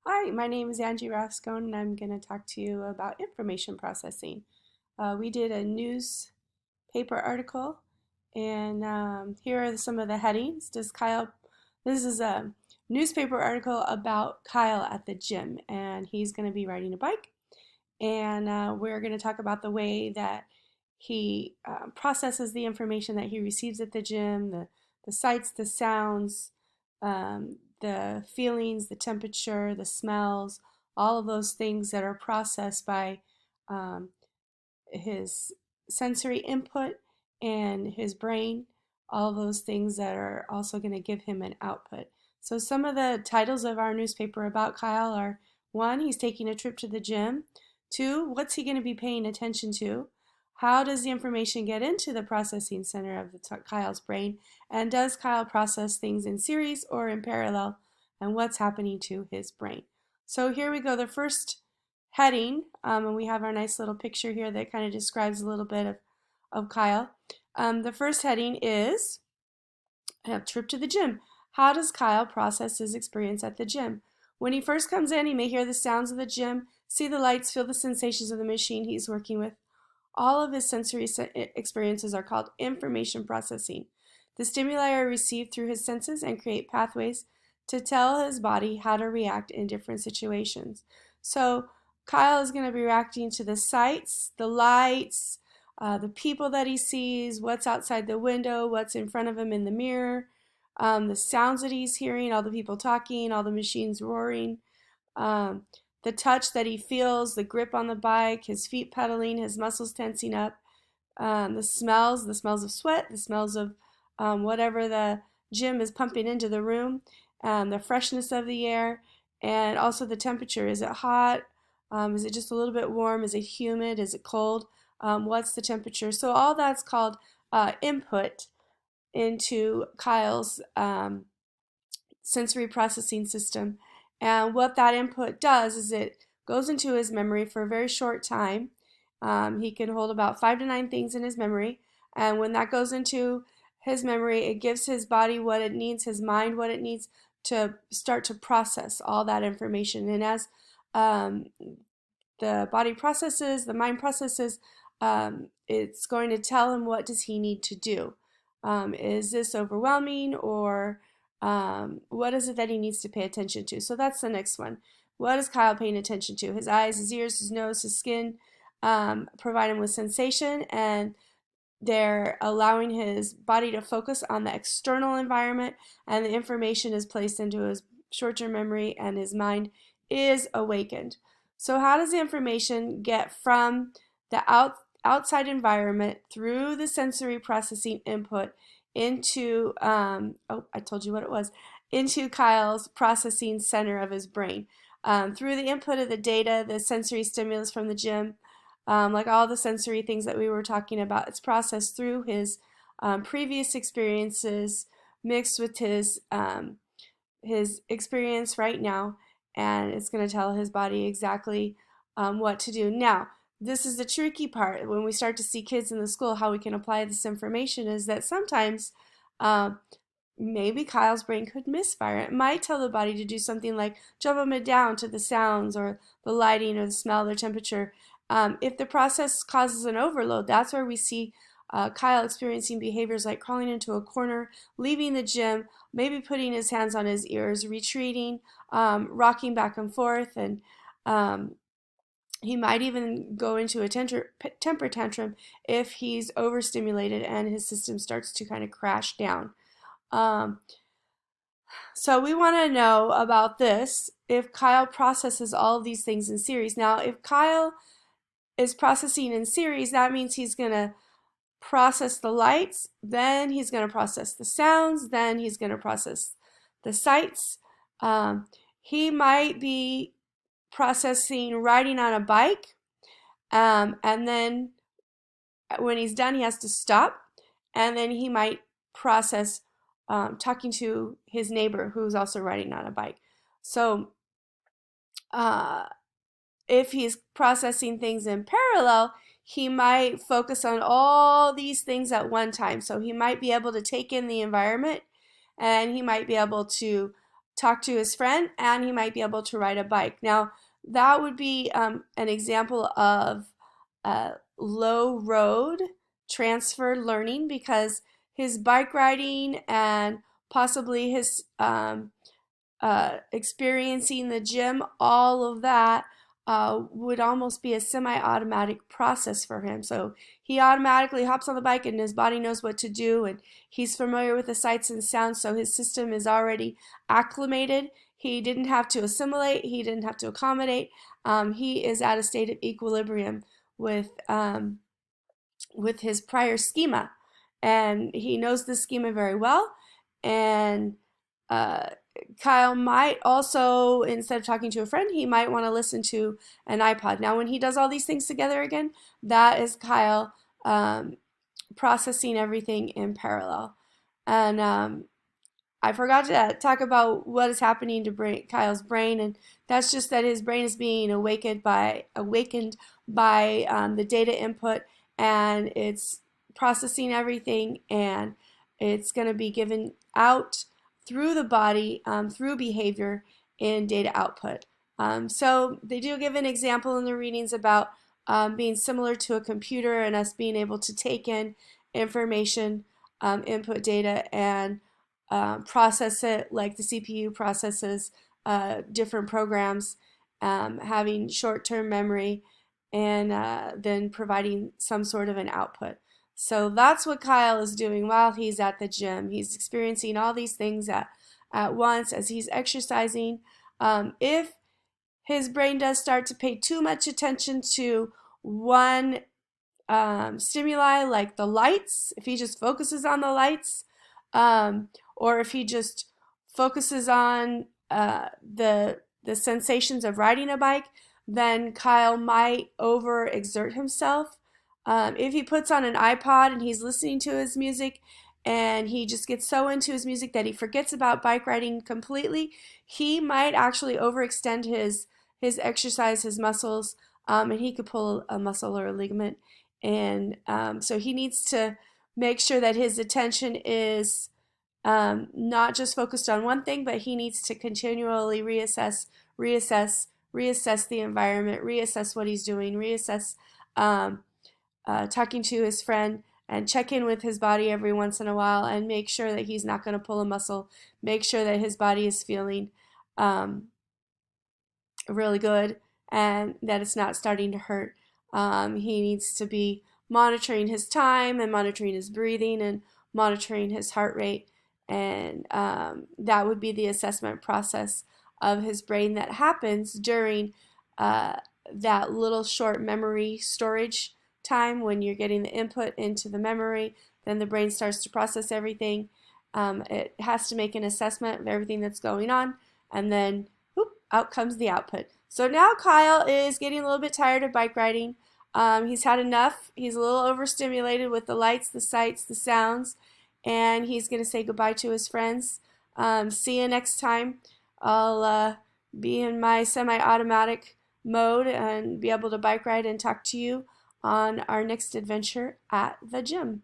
Hi, my name is Angie Rascone, and I'm going to talk to you about information processing. We did a newspaper article, and here are some of the headings. This is a newspaper article about Kyle at the gym, and he's going to be riding a bike. And we're going to talk about the way that he processes the information that he receives at the gym, the sights, the sounds, the feelings, the temperature, the smells, all of those things that are processed by um, his sensory input and his brain, all those things that are also going to give him an output. So, some of the titles of our newspaper about Kyle are: one, he's taking a trip to the gym; two, what's he going to be paying attention to? How does the information get into the processing center of Kyle's brain? And does Kyle process things in series or in parallel? And what's happening to his brain? So here we go. The first heading, and we have our nice little picture here that kind of describes a little bit of Kyle. The first heading is a trip to the gym. How does Kyle process his experience at the gym? When he first comes in, he may hear the sounds of the gym, see the lights, feel the sensations of the machine he's working with. All of his sensory experiences are called information processing. The stimuli are received through his senses and create pathways to tell his body how to react in different situations. So, Kyle is going to be reacting to the sights, the lights, the people that he sees, what's outside the window, what's in front of him in the mirror, the sounds that he's hearing, all the people talking, all the machines roaring, um, the touch that he feels, the grip on the bike, his feet pedaling, his muscles tensing up, the smells of sweat, the smells of whatever the gym is pumping into the room, the freshness of the air, and also the temperature. Is it hot? Is it just a little bit warm? Is it humid? Is it cold? What's the temperature? So all that's called input into Kyle's sensory processing system. And what that input does is it goes into his memory for a very short time. He can hold about 5 to 9 things in his memory. And when that goes into his memory, it gives his body what it needs, his mind what it needs to start to process all that information. And as um, the body processes, the mind processes, it's going to tell him what does he need to do. Is this overwhelming, or what is it that he needs to pay attention to? So that's the next one. What is Kyle paying attention to? His eyes, his ears, his nose, his skin provide him with sensation, and they're allowing his body to focus on the external environment, and the information is placed into his short term memory, and his mind is awakened. So, how does the information get from the outside environment through the sensory processing input into, I told you what it was, into Kyle's processing center of his brain? Through the input of the data, the sensory stimulus from the gym, like all the sensory things that we were talking about, it's processed through his previous experiences mixed with his experience right now, and it's going to tell his body exactly what to do. Now, this is the tricky part when we start to see kids in the school, how we can apply this information is that sometimes um, maybe Kyle's brain could misfire. It might tell the body to do something like jump up and down to the sounds or the lighting or the smell or temperature. If the process causes an overload, that's where we see Kyle experiencing behaviors like crawling into a corner, leaving the gym, maybe putting his hands on his ears, retreating, rocking back and forth, and um, he might even go into a temper tantrum if he's overstimulated and his system starts to kind of crash down. Um, so we want to know about this if Kyle processes all of these things in series. Now, if Kyle is processing in series, that means he's going to process the lights, then he's going to process the sounds, then he's going to process the sights. Um, he might be processing riding on a bike, and then when he's done, he has to stop, and then he might process talking to his neighbor who's also riding on a bike. So, uh, if he's processing things in parallel, he might focus on all these things at one time. So, he might be able to take in the environment, and he might be able to talk to his friend, and he might be able to ride a bike. Now, that would be an example of low road transfer learning, because his bike riding and possibly his experiencing the gym, all of that would almost be a semi-automatic process for him. So he automatically hops on the bike and his body knows what to do, and he's familiar with the sights and sounds, so his system is already acclimated. He didn't have to assimilate, he didn't have to accommodate. He is at a state of equilibrium with his prior schema, and he knows the schema very well. And uh, Kyle might also, instead of talking to a friend, he might want to listen to an iPod. Now, when he does all these things together again, that is Kyle processing everything in parallel. And I forgot to talk about what is happening to Kyle's brain, and that's just that his brain is being awakened by the data input, and it's processing everything, and it's going to be given out through the body, through behavior in data output. So they do give an example in the readings about being similar to a computer and us being able to take in information, input data, and process it like the CPU processes different programs, having short-term memory, and then providing some sort of an output. So that's what Kyle is doing while he's at the gym. He's experiencing all these things at once as he's exercising. If his brain does start to pay too much attention to one stimuli, like the lights, if he just focuses on the lights, or if he just focuses on the sensations of riding a bike, then Kyle might overexert himself. If he puts on an iPod and he's listening to his music and he just gets so into his music that he forgets about bike riding completely, he might actually overextend his exercise, his muscles, and he could pull a muscle or a ligament. And so he needs to make sure that his attention is not just focused on one thing, but he needs to continually reassess the environment, reassess what he's doing, reassess talking to his friend, and check in with his body every once in a while and make sure that he's not going to pull a muscle, make sure that his body is feeling really good and that it's not starting to hurt. He needs to be monitoring his time and monitoring his breathing and monitoring his heart rate, and that would be the assessment process of his brain that happens during that little short memory storage time when you're getting the input into the memory. Then the brain starts to process everything. It has to make an assessment of everything that's going on, and then whoop, out comes the output. So now Kyle is getting a little bit tired of bike riding. He's had enough. He's a little overstimulated with the lights, the sights, the sounds, and he's going to say goodbye to his friends. See you next time. I'll be in my semi-automatic mode and be able to bike ride and talk to you on our next adventure at the gym.